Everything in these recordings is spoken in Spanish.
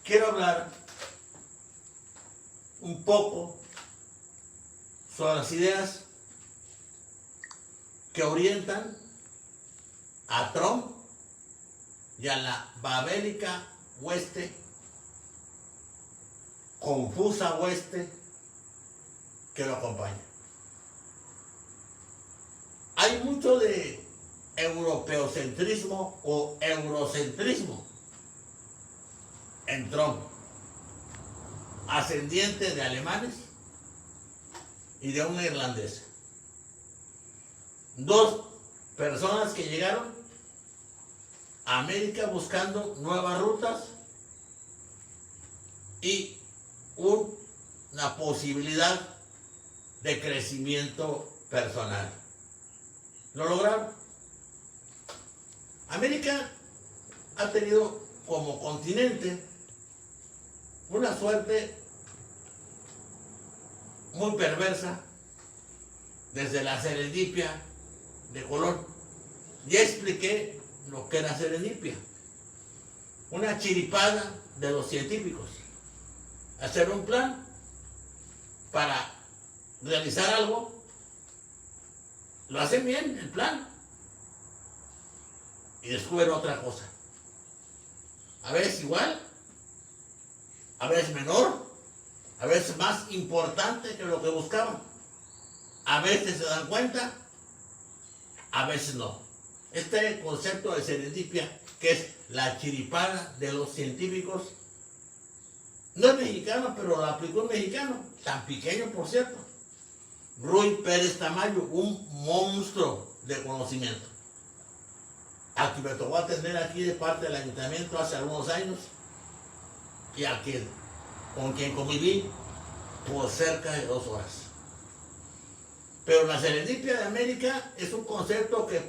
quiero hablar un poco sobre las ideas que orientan a Trump y a la babélica hueste, confusa hueste que lo acompaña. Hay mucho de europeocentrismo o eurocentrismo en Trump, ascendiente de alemanes y de una irlandesa. Dos personas que llegaron a América buscando nuevas rutas y una posibilidad de crecimiento personal. Lo lograron. América ha tenido como continente una suerte muy perversa desde la serendipia de Colón. Ya expliqué lo que era serendipia. Una chiripada de los científicos. Hacer un plan para realizar algo. Lo hacen bien, el plan. Y descubren otra cosa. A veces igual, a veces menor, a veces más importante que lo que buscaban. A veces se dan cuenta, a veces no. Este concepto de serendipia, que es la chiripada de los científicos, no es mexicano, pero lo aplicó un mexicano, tan pequeño por cierto, Ruy Pérez Tamayo, un monstruo de conocimiento, a quien me tocó atender aquí de parte del ayuntamiento hace algunos años y con quien conviví por cerca de 2 horas. Pero la serendipia de América es un concepto que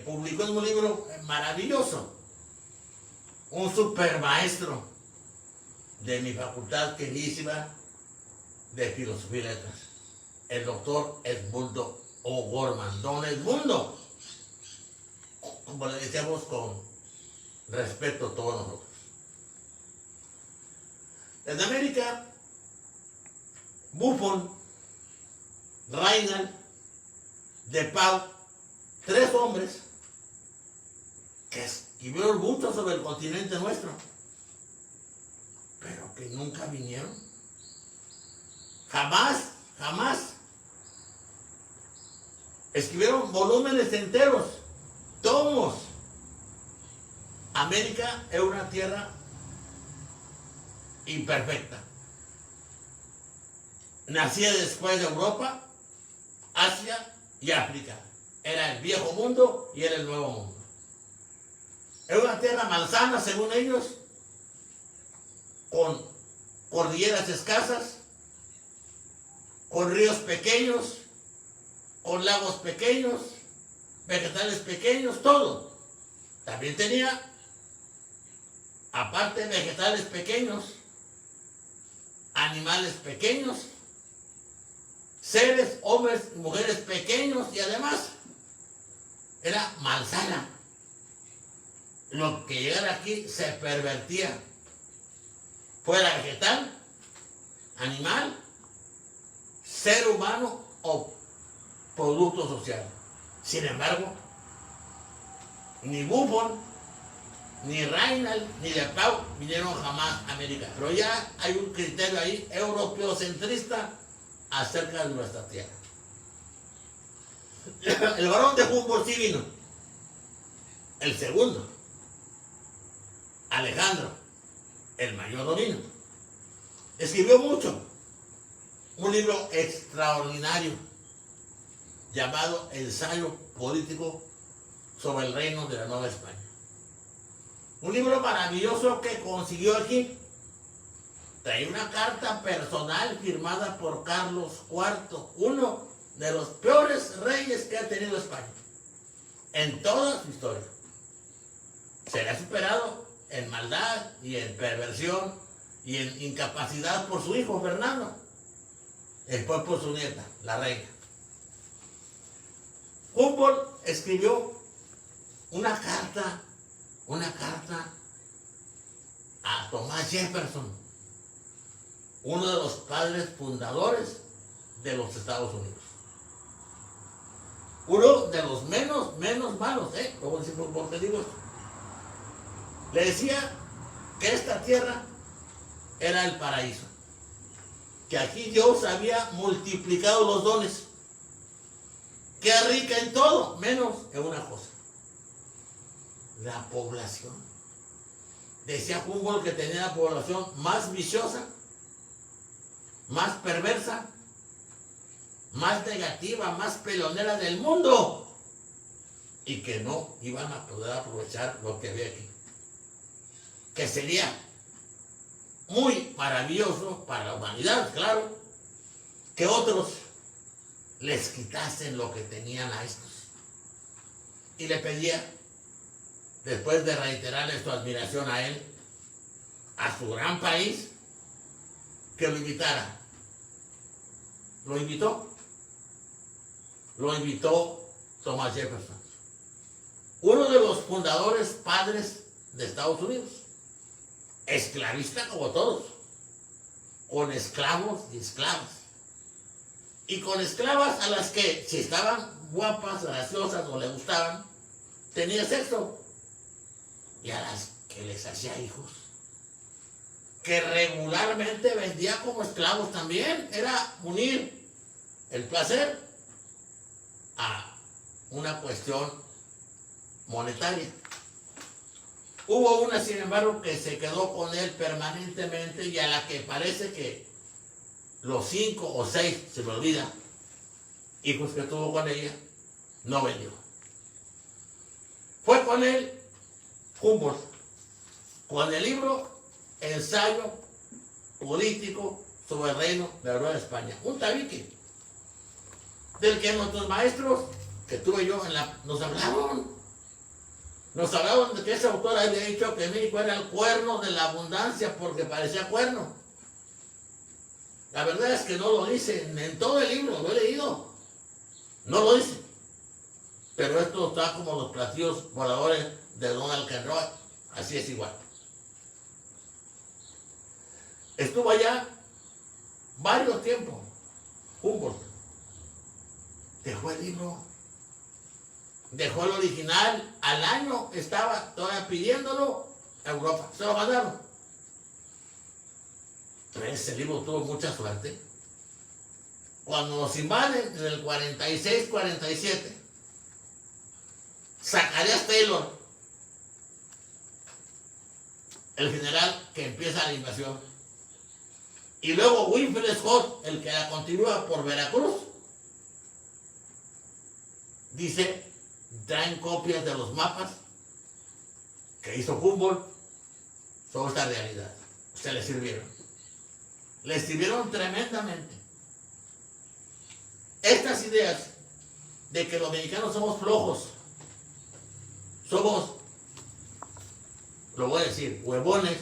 publicó en un libro maravilloso, un super maestro de mi facultad queridísima de Filosofía y Letras, el doctor Edmundo O'Gorman. Don Edmundo, como le decíamos con respeto a todos nosotros. Desde América, Buffon, Reinald, De Pau, 3 hombres que escribieron mucho sobre el continente nuestro, pero que nunca vinieron. Jamás. Escribieron volúmenes enteros, tomos. América es una tierra imperfecta. Nacía después de Europa, Asia y África. Era el viejo mundo y era el nuevo mundo. Era una tierra malsana, según ellos, con cordilleras escasas, con ríos pequeños, con lagos pequeños, vegetales pequeños, todo. También tenía, aparte de vegetales pequeños, animales pequeños, seres, hombres y mujeres pequeños, y además era malsana. Lo que llegara aquí se pervertía, fuera vegetal, animal, ser humano o producto social. Sin embargo, ni Buffon, ni Reinald, ni De Pau vinieron jamás a América. Pero ya hay un criterio ahí europeocentrista acerca de nuestra tierra. El varón de Humboldt sí vino. El segundo, Alejandro, el mayor no vino. Escribió mucho. Un libro extraordinario llamado Ensayo Político sobre el Reino de la Nueva España. Un libro maravilloso que consiguió aquí. Trae una carta personal firmada por Carlos IV, uno de los peores reyes que ha tenido España en toda su historia. Se le ha superado en maldad y en perversión y en incapacidad por su hijo Fernando, después por su nieta, la reina. Humboldt escribió una carta a Thomas Jefferson, uno de los padres fundadores de los Estados Unidos. Uno de los menos malos, como decir, ¿por qué digo esto? Le decía que esta tierra era el paraíso, que aquí Dios había multiplicado los dones, que es rica en todo, menos en una cosa: la población. Decía Humboldt que tenía la población más viciosa, más perversa, más negativa, más peleonera del mundo, y que no iban a poder aprovechar lo que había aquí, que sería muy maravilloso para la humanidad, claro, que otros les quitasen lo que tenían a estos. Y le pedía, después de reiterarle su admiración a él, a su gran país, que lo invitara. Lo invitó Thomas Jefferson, uno de los fundadores padres de Estados Unidos, esclavista como todos, con esclavos y esclavas, y con esclavas a las que, si estaban guapas, graciosas o le gustaban, tenía sexo, y a las que les hacía hijos, que regularmente vendía como esclavos también. Era unir el placer a una cuestión monetaria. Hubo una, sin embargo, que se quedó con él permanentemente, y a la que parece que los 5 o 6, se me olvida, hijos que tuvo con ella, no vendió. Fue con él Humboldt, con el libro Ensayo político sobre el reino de la Nueva España, un tabique del que nuestros maestros que tuve yo nos hablaron de que ese autor había dicho que México era el cuerno de la abundancia porque parecía cuerno. La verdad es que no lo dice en todo el libro, lo he leído, no lo dice, pero esto está como los platillos voladores de Donald Conroy, así es igual. Estuvo allá varios tiempos Humboldt, dejó el libro, dejó el original, al año estaba todavía pidiéndolo a Europa, se lo mandaron. Pero ese libro tuvo mucha suerte. Cuando nos invaden en el 46-47, Zacharias Taylor, el general que empieza la invasión, y luego Winfield Scott, el que la continúa por Veracruz, dice, traen copias de los mapas que hizo Humboldt sobre esta realidad. Se les sirvieron tremendamente. Estas ideas de que los mexicanos somos flojos, somos, lo voy a decir, huevones,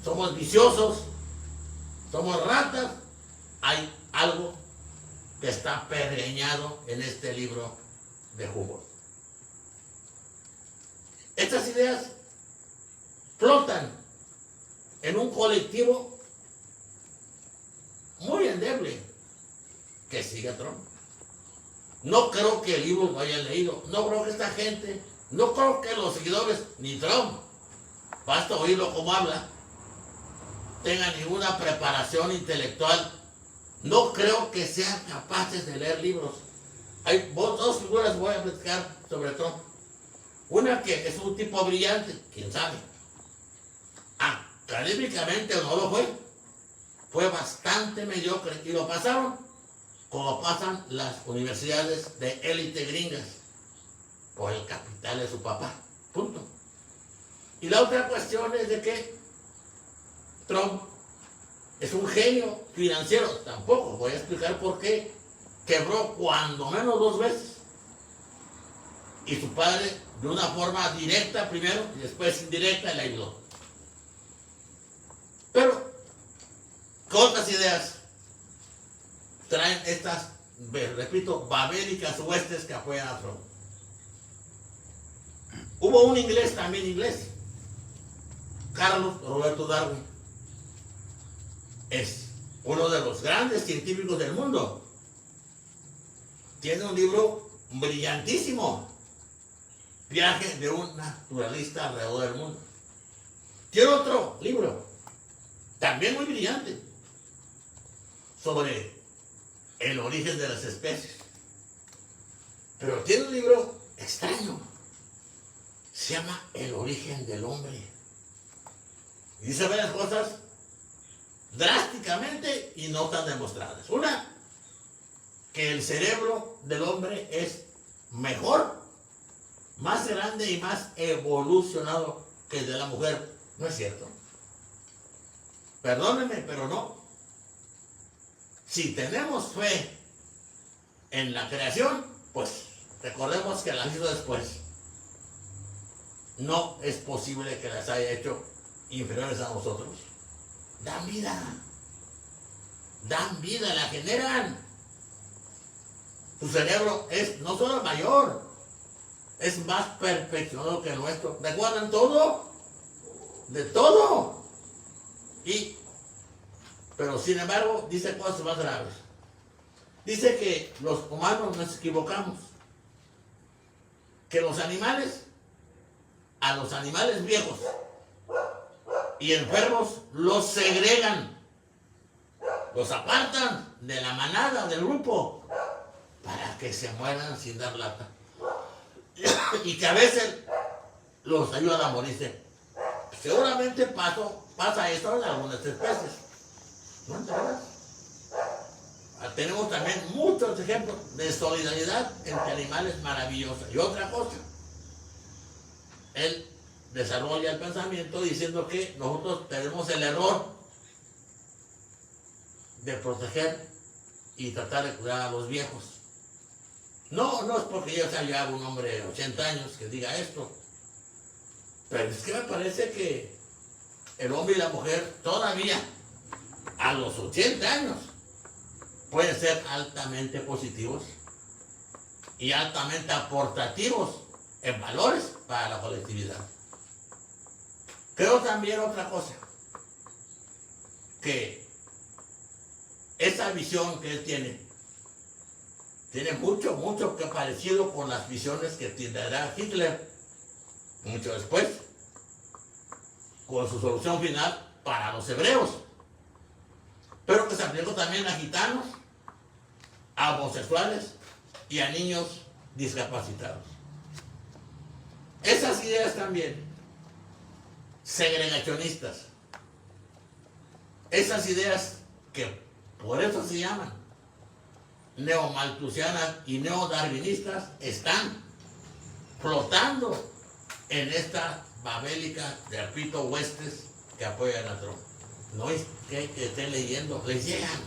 somos viciosos, somos ratas, hay algo que está pergeñado en este libro de Humboldt. Estas ideas flotan en un colectivo muy endeble que sigue a Trump. No creo que el libro lo hayan leído, no creo que esta gente, no creo que los seguidores, ni Trump, basta oírlo como habla, tengan ninguna preparación intelectual. No creo que sean capaces de leer libros. Hay dos figuras voy a platicar sobre Trump. Una que es un tipo brillante, quién sabe. Académicamente no lo fue. Fue bastante mediocre y lo pasaron como pasan las universidades de élite gringas, por el capital de su papá. Punto. Y la otra cuestión es de que Trump es un genio financiero. Tampoco voy a explicar por qué quebró cuando menos 2 veces. Y su padre, de una forma directa primero y después indirecta, le ayudó. Pero, ¿qué otras ideas traen estas, repito, babélicas huestes que apoyan a Trump? Hubo un inglés, también inglés, Carlos Roberto Darwin es uno de los grandes científicos del mundo. Tiene un libro brillantísimo, Viaje de un naturalista alrededor del mundo. Tiene otro libro, también muy brillante, sobre el origen de las especies. Pero tiene un libro extraño, se llama El origen del hombre. Y dice varias cosas drásticamente y no tan demostradas. Una, que el cerebro del hombre es mejor, más grande y más evolucionado que el de la mujer. No es cierto. Perdónenme, pero no. Si tenemos fe en la creación, pues recordemos que las hizo después. No es posible que las haya hecho inferiores a nosotros. Dan vida, la generan. Su cerebro es no solo mayor, es más perfeccionado que el nuestro. ¿Recuerdan todo? De todo. Pero sin embargo, dice cosas más graves. Dice que los humanos nos equivocamos. Que los animales, a los animales viejos y enfermos, los segregan. Los apartan de la manada, del grupo, para que se mueran sin dar lata. Y que a veces los ayudan a morirse. Seguramente pasa eso en algunas especies. ¿No entiendes? Tenemos también muchos ejemplos de solidaridad entre animales maravillosa. Y otra cosa, él desarrolla el pensamiento diciendo que nosotros tenemos el error de proteger y tratar de cuidar a los viejos. No es porque yo sea ya un hombre de 80 años que diga esto, pero es que me parece que el hombre y la mujer todavía a los 80 años pueden ser altamente positivos y altamente aportativos en valores para la colectividad. Creo también otra cosa, que esa visión que él tiene mucho que parecido con las visiones que tendrá Hitler mucho después, con su solución final para los hebreos, pero que se aplicó también a gitanos, a homosexuales y a niños discapacitados. Esas ideas también segregacionistas, esas ideas que por eso se llaman neomalthusianas y neodarwinistas, están flotando en esta babélica de repito huestes que apoyan a Trump. No es que estén leyendo, les llegan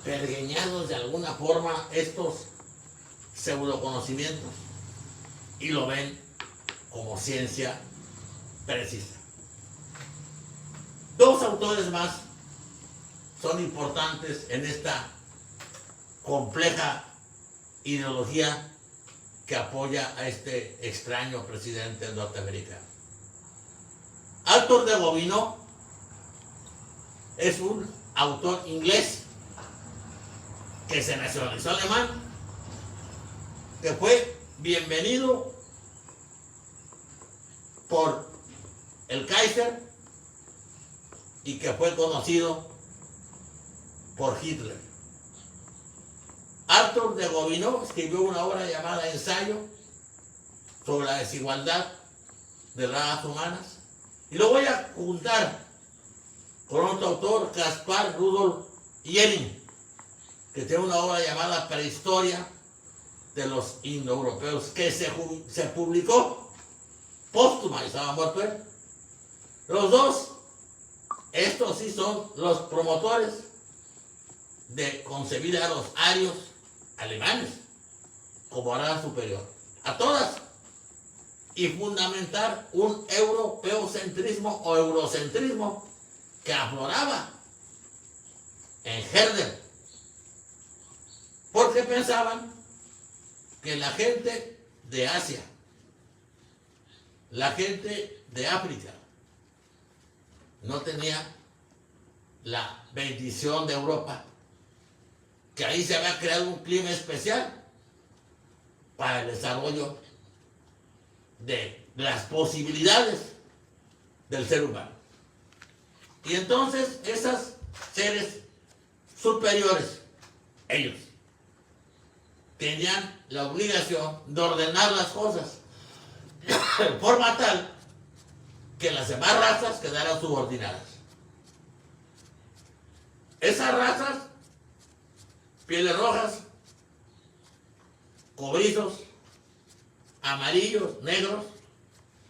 pergeñados de alguna forma estos pseudoconocimientos y lo ven como ciencia precisa. Dos autores más son importantes en esta compleja ideología que apoya a este extraño presidente norteamericano. Arthur de Gobineau es un autor inglés que se nacionalizó alemán, que fue bienvenido por el Kaiser y que fue conocido por Hitler. Arthur de Gobineau escribió una obra llamada Ensayo sobre la desigualdad de las razas humanas, y lo voy a juntar con otro autor, Caspar Rudolf Jering, que tiene una obra llamada Prehistoria de los Indoeuropeos, que se publicó póstuma y estaba muerto él. Los dos, estos sí son los promotores de concebir a los arios alemanes como raza superior a todas y fundamentar un europeocentrismo o eurocentrismo que afloraba en Herder, porque pensaban que la gente de Asia, la gente de África no tenía la bendición de Europa, que ahí se había creado un clima especial para el desarrollo de las posibilidades del ser humano. Y entonces esos seres superiores, ellos, tenían la obligación de ordenar las cosas de forma tal que las demás razas quedaran subordinadas. Esas razas, pieles rojas, cobrizos, amarillos, negros,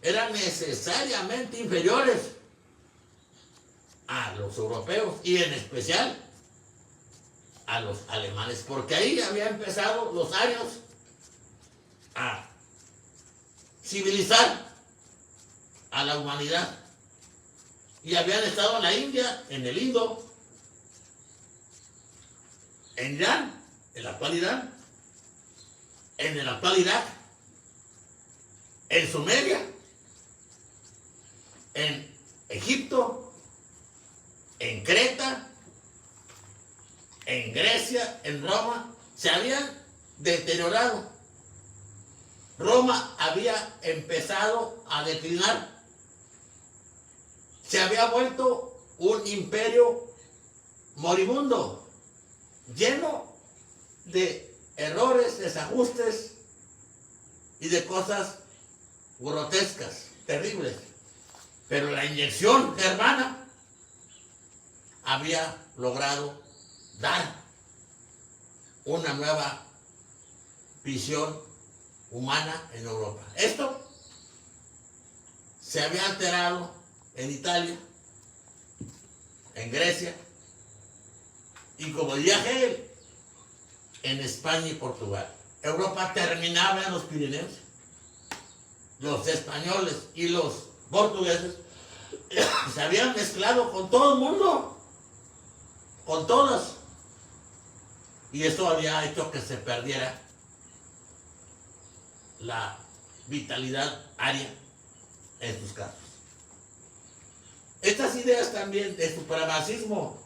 eran necesariamente inferiores a los europeos y en especial a los alemanes, porque ahí habían empezado los arios a civilizar a la humanidad y habían estado en la India, en el Indo, en Irán, en la actual Irán, en el actual Irak, en Sumeria, en Egipto, en Creta, en Grecia, en Roma, se habían deteriorado. Roma había empezado a declinar. Se había vuelto un imperio moribundo, lleno de errores, desajustes y de cosas grotescas, terribles. Pero la inyección germana había logrado dar una nueva visión humana en Europa. Esto se había alterado en Italia, en Grecia y, como diría Hegel, en España y Portugal. Europa terminaba en los Pirineos. Los españoles y los portugueses se habían mezclado con todo el mundo, con todas, y eso había hecho que se perdiera la vitalidad aria en sus casos. Estas ideas también de supremacismo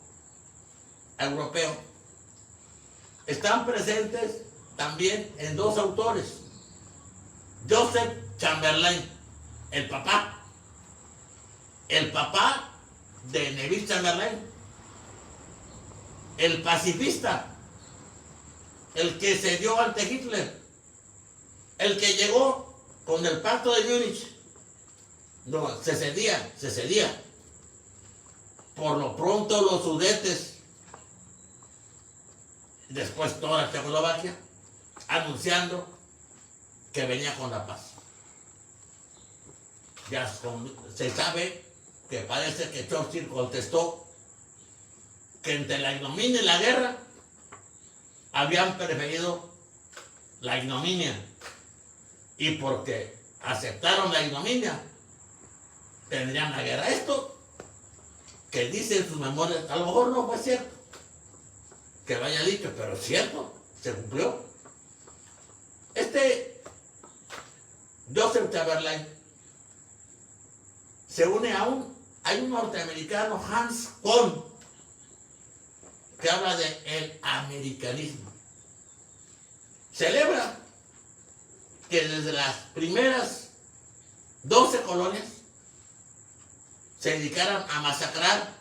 europeo están presentes también en dos autores. Joseph Chamberlain, el papá de Neville Chamberlain, el pacifista, el que cedió ante Hitler, el que llegó con el pacto de Múnich. No, se cedía. Por lo pronto los Sudetes, después toda Checoslovaquia, anunciando que venía con la paz. Ya se sabe que parece que Churchill contestó que entre la ignominia y la guerra habían preferido la ignominia, y porque aceptaron la ignominia tendrían la guerra. Esto que dice en sus memorias, a lo mejor no fue cierto que lo haya dicho, pero es cierto, se cumplió. Joseph Chamberlain se une hay un norteamericano, Hans Kohn, que habla de el americanismo. Celebra que desde las primeras 12 colonias se dedicaran a masacrar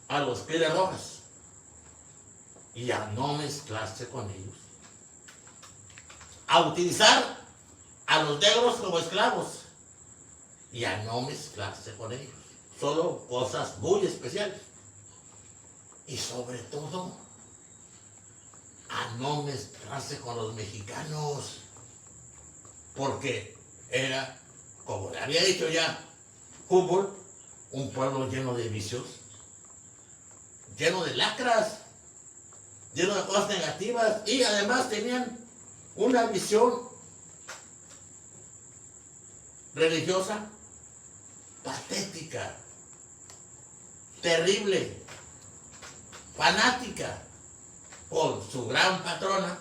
a los pieles rojas y a no mezclarse con ellos, a utilizar a los negros como esclavos y a no mezclarse con ellos, solo cosas muy especiales, y sobre todo a no mezclarse con los mexicanos, porque era, como le había dicho ya Humboldt, un pueblo lleno de vicios, lleno de lacras, lleno de cosas negativas, y además tenían una visión religiosa patética, terrible, fanática por su gran patrona,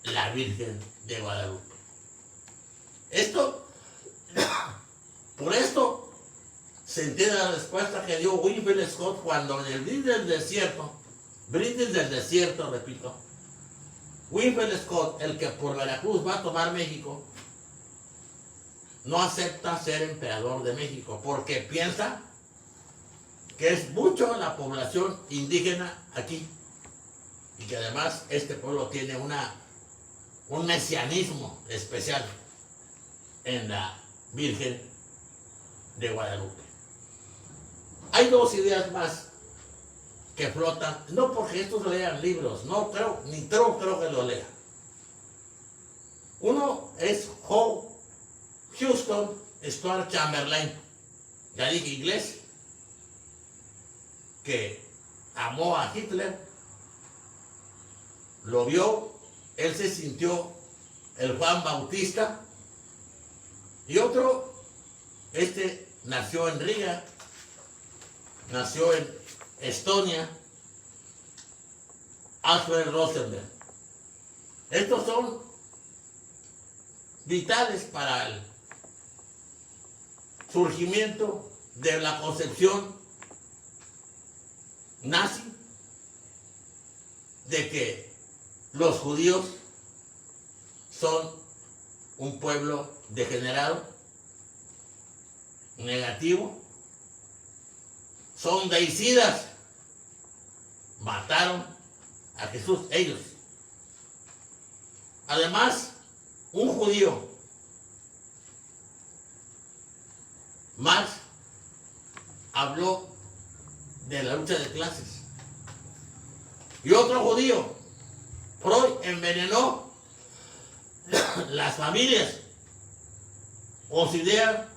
la Virgen de Guadalupe. Por esto se entiende la respuesta que dio Winfield Scott cuando en el brindis del desierto, repito, Winfield Scott, el que por Veracruz va a tomar México, no acepta ser emperador de México porque piensa que es mucho la población indígena aquí y que además este pueblo tiene un mesianismo especial en la Virgen de Guadalupe. Hay dos ideas más que flotan, no porque estos lean libros, no creo, ni creo que lo lean. Uno es Houston Stuart Chamberlain, ya dije inglés, que amó a Hitler, lo vio, él se sintió el Juan Bautista, y otro, nació en Riga, nació en Estonia, Alfred Rosenberg. Estos son vitales para el surgimiento de la concepción nazi de que los judíos son un pueblo degenerado, negativo, son deicidas, mataron a Jesús ellos. Además, un judío, Marx, habló de la lucha de clases. Y otro judío, Freud, envenenó las familias con su idea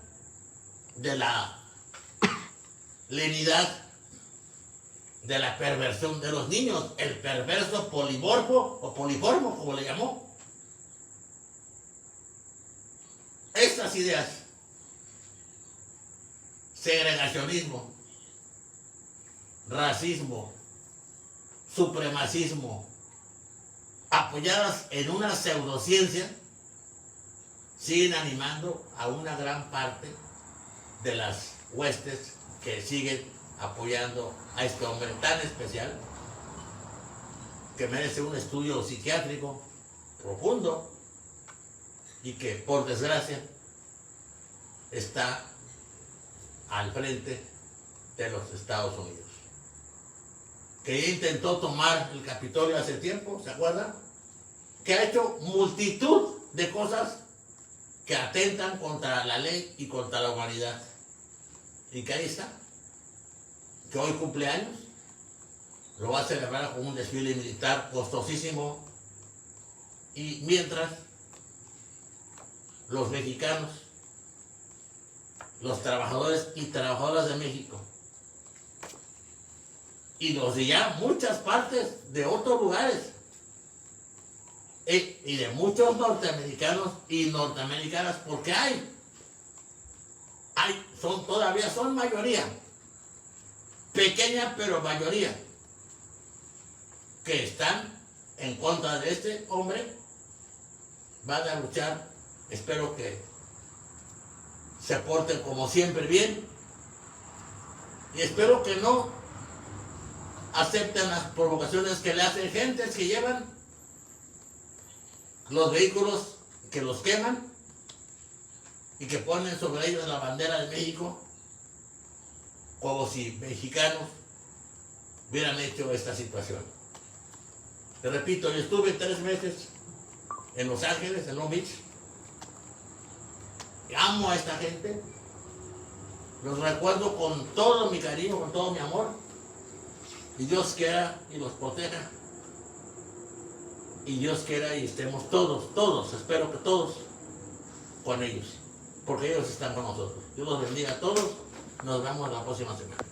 de la lenidad, de la perversión de los niños, el perverso polimorfo o poliformo, como le llamó. Estas ideas, segregacionismo, racismo, supremacismo, apoyadas en una pseudociencia, siguen animando a una gran parte de las huestes que siguen apoyando a este hombre tan especial, que merece un estudio psiquiátrico profundo y que, por desgracia, está al frente de los Estados Unidos, que ya intentó tomar el Capitolio hace tiempo, ¿se acuerdan? Que ha hecho multitud de cosas que atentan contra la ley y contra la humanidad, y que ahí está, que hoy cumple años, lo va a celebrar con un desfile militar costosísimo, y mientras los mexicanos, los trabajadores y trabajadoras de México, y los de ya muchas partes de otros lugares, y de muchos norteamericanos y norteamericanas, porque todavía son mayoría, pequeña pero mayoría, que están en contra de este hombre, van a luchar. Espero que se porten como siempre bien, y espero que no acepten las provocaciones que le hacen gentes que llevan los vehículos, que los queman y que ponen sobre ellos la bandera de México, como si mexicanos hubieran hecho esta situación. Te repito, yo estuve 3 meses en Los Ángeles, en Long Beach. Amo a esta gente, los recuerdo con todo mi cariño, con todo mi amor, y Dios quiera y los proteja, y Dios quiera y estemos todos, espero que todos, con ellos, porque ellos están con nosotros. Dios los bendiga a todos, nos vemos la próxima semana.